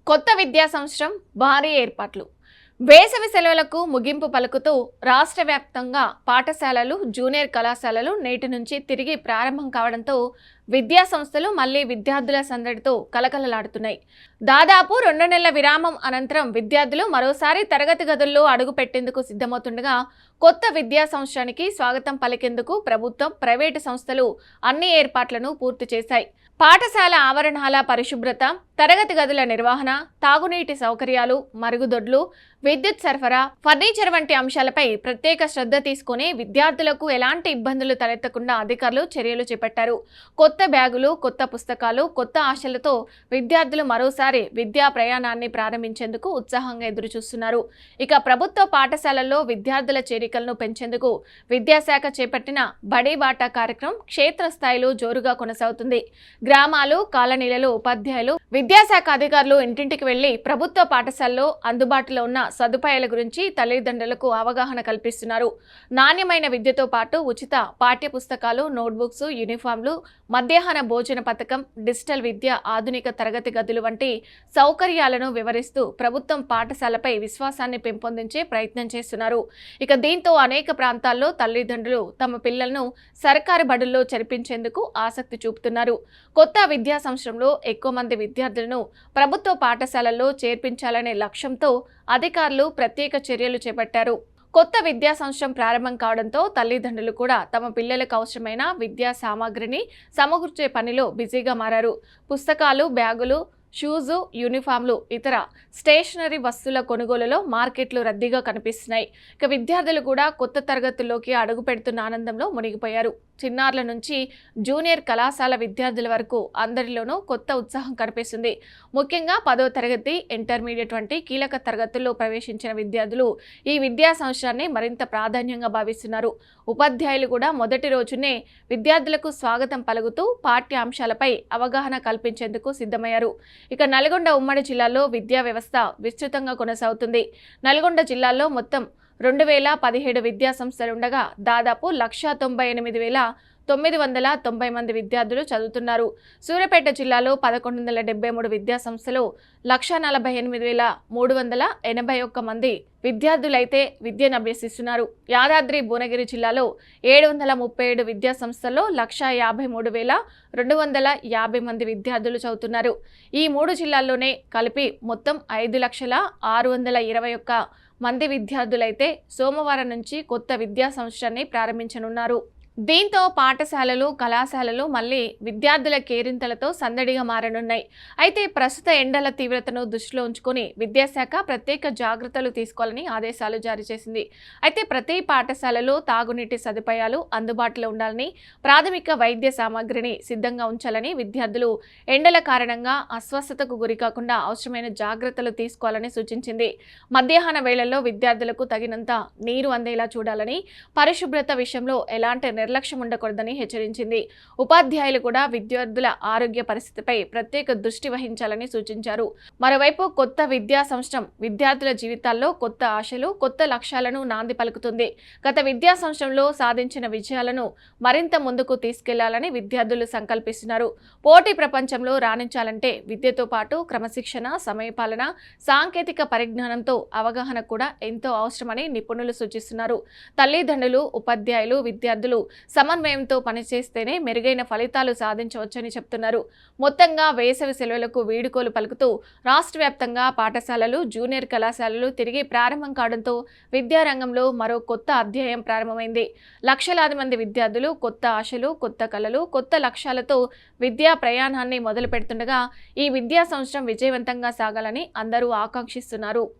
కొత్త విద్యా సంవత్సరం భారీ ఏర్పాట్లు. వేసవి సెలవులకు ముగింపు పలుకుతూ రాష్ట్ర వ్యాప్తంగా పాఠశాలలు, జూనియర్ కళాశాలలు నేటి నుంచి తిరిగి ప్రారంభం కావడంతో విద్యా సంస్థలు మళ్లీ విద్యార్థుల సందడితో కలకలలాడుతున్నాయి. దాదాపు 2 నెలల విరామం అనంతరం విద్యార్థులు మరోసారి తరగతి గదుల్లో అడుగు పెట్టేందుకు సిద్ధమవుతుండగా కొత్త విద్యా సంవత్సరానికి స్వాగతం పలికేందుకు ప్రభుత్వం, ప్రైవేటు సంస్థలు అన్ని ఏర్పాట్లను పూర్తి చేశాయి. పాఠశాల ఆవరణాల పరిశుభ్రత, తరగతి గదుల నిర్వహణ, తాగునీటి సౌకర్యాలు, మరుగుదొడ్లు, విద్యుత్ సరఫరా, ఫర్నిచర్ వంటి అంశాలపై ప్రత్యేక శ్రద్ధ తీసుకుని విద్యార్థులకు ఎలాంటి ఇబ్బందులు తలెత్తకుండా అధికారులు చర్యలు చేపట్టారు. కొత్త బ్యాగులు, కొత్త పుస్తకాలు, కొత్త ఆశలతో విద్యార్థులు మరోసారి విద్యా ప్రయాణాన్ని ప్రారంభించేందుకు ఉత్సాహంగా ఎదురుచూస్తున్నారు. ఇక ప్రభుత్వ పాఠశాలల్లో విద్యార్థుల చేరికలను పెంచేందుకు విద్యాశాఖ చేపట్టిన బడి బాటా కార్యక్రమం క్షేత్రస్థాయిలో జోరుగా కొనసాగుతుంది. గ్రామాలు, కాలనీలలో ఉపాధ్యాయులు, విద్యాశాఖ అధికారులు ఇంటింటికి వెళ్లి ప్రభుత్వ పాఠశాలలో అందుబాటులో ఉన్న సదుపాయాల గురించి తల్లిదండ్రులకు అవగాహన కల్పిస్తున్నారు. నాణ్యమైన విద్యతో పాటు ఉచిత పాఠ్య పుస్తకాలు, నోట్బుక్స్, యూనిఫామ్లు, మధ్యాహ్న భోజన పథకం, డిజిటల్ విద్య, ఆధునిక తరగతి గదులు వంటి సౌకర్యాలను వివరిస్తూ ప్రభుత్వం పాఠశాలపై విశ్వాసాన్ని పెంపొందించే ప్రయత్నం చేస్తున్నారు. ఇక దీంతో అనేక ప్రాంతాల్లో తల్లిదండ్రులు తమ పిల్లలను సర్కారు బడుల్లో చేర్పించేందుకు ఆసక్తి చూపుతున్నారు. కొత్త విద్యా సంవత్సరంలో ఎక్కువ మంది విద్యార్థులను ప్రభుత్వ పాఠశాలల్లో చేర్పించాలనే లక్ష్యంతో అధికారులు ప్రత్యేక చర్యలు చేపట్టారు. కొత్త విద్యా సంవత్సరం ప్రారంభం కావడంతో తల్లిదండ్రులు కూడా తమ పిల్లలకు అవసరమైన విద్యా సామాగ్రిని సమకూర్చే పనిలో బిజీగా మారారు. పుస్తకాలు, బ్యాగులు, షూజు, యూనిఫామ్లు, ఇతర స్టేషనరీ వస్తువుల కొనుగోలులో మార్కెట్లు రద్దీగా కనిపిస్తున్నాయి. ఇక విద్యార్థులు కూడా కొత్త తరగతుల్లోకి అడుగు పెడుతున్న ఆనందంలో మునిగిపోయారు. చిన్నారుల నుంచి జూనియర్ కళాశాల విద్యార్థుల వరకు అందరిలోనూ కొత్త ఉత్సాహం కనిపిస్తుంది. ముఖ్యంగా 10వ తరగతి, ఇంటర్మీడియట్ వంటి కీలక తరగతుల్లో ప్రవేశించిన విద్యార్థులు ఈ విద్యా సంవత్సరాన్ని మరింత ప్రాధాన్యంగా భావిస్తున్నారు. ఉపాధ్యాయులు కూడా మొదటి రోజునే విద్యార్థులకు స్వాగతం పలుకుతూ పాఠ్యాంశాలపై అవగాహన కల్పించేందుకు సిద్ధమయ్యారు. ఇక నల్గొండ ఉమ్మడి జిల్లాలో విద్యా వ్యవస్థ విస్తృతంగా కొనసాగుతుంది. నల్గొండ జిల్లాలో మొత్తం 2017 విద్యా సంస్థలుండగా దాదాపు 1,98,990 మంది విద్యార్థులు చదువుతున్నారు. సూర్యాపేట జిల్లాలో 1173 విద్యా సంస్థలు 1,48,381 మంది విద్యార్థులైతే విద్యను అభ్యసిస్తున్నారు. యాదాద్రి భువనగిరి జిల్లాలో 737 విద్యా సంస్థల్లో 1,53,250 మంది విద్యార్థులు చదువుతున్నారు. ఈ 3 జిల్లాల్లోనే కలిపి మొత్తం 5,621 మంది విద్యార్థులైతే సోమవారం నుంచి కొత్త విద్యా సంవత్సరాన్ని ప్రారంభించనున్నారు. దీంతో పాఠశాలలు, కళాశాలలు మళ్లీ విద్యార్థుల కేరింతలతో సందడిగా మారనున్నాయి. అయితే ప్రస్తుత ఎండల తీవ్రతను దృష్టిలో ఉంచుకొని విద్యాశాఖ ప్రత్యేక జాగ్రత్తలు తీసుకోవాలని ఆదేశాలు జారీ చేసింది. అయితే ప్రతి పాఠశాలలో తాగునీటి సదుపాయాలు అందుబాటులో ఉండాలని, ప్రాథమిక వైద్య సామాగ్రిని సిద్ధంగా ఉంచాలని, విద్యార్థులు ఎండల కారణంగా అస్వస్థతకు గురికాకుండా అవసరమైన జాగ్రత్తలు తీసుకోవాలని సూచించింది. మధ్యాహ్న వేళల్లో విద్యార్థులకు తగినంత నీరు అందేలా చూడాలని, పరిశుభ్రత విషయంలో ఎలాంటి నిర్లక్ష్యం ఉండకూడదని హెచ్చరించింది. ఉపాధ్యాయులు కూడా విద్యార్థుల ఆరోగ్య పరిస్థితిపై ప్రత్యేక దృష్టి వహించాలని సూచించారు. మరోవైపు కొత్త విద్యా సంవత్సరం విద్యార్థుల జీవితాల్లో కొత్త ఆశలు, కొత్త లక్ష్యాలను నాంది పలుకుతుంది. గత విద్యా సంవత్సరంలో సాధించిన విజయాలను మరింత ముందుకు తీసుకెళ్లాలని విద్యార్థులు సంకల్పిస్తున్నారు. పోటీ ప్రపంచంలో రాణించాలంటే విద్యతో పాటు క్రమశిక్షణ, సమయపాలన, సాంకేతిక పరిజ్ఞానంతో అవగాహన కూడా ఎంతో అవసరమని నిపుణులు సూచిస్తున్నారు. తల్లిదండ్రులు, ఉపాధ్యాయులు, విద్యార్థులు సమన్వయంతో పనిచేస్తేనే మెరుగైన ఫలితాలు సాధించవచ్చని చెప్తున్నారు. మొత్తంగా వేసవి సెలవులకు వీడుకోలు పలుకుతూ రాష్ట్ర వ్యాప్తంగా పాఠశాలలు, జూనియర్ కళాశాలలు తిరిగి ప్రారంభం కావడంతో విద్యారంగంలో మరో కొత్త అధ్యాయం ప్రారంభమైంది. లక్షలాది మంది విద్యార్థులు కొత్త ఆశలు, కొత్త కళలు, కొత్త లక్ష్యాలతో విద్యా ప్రయాణాన్ని మొదలు పెడుతుండగా ఈ విద్యా సంవత్సరం విజయవంతంగా సాగాలని అందరూ ఆకాంక్షిస్తున్నారు.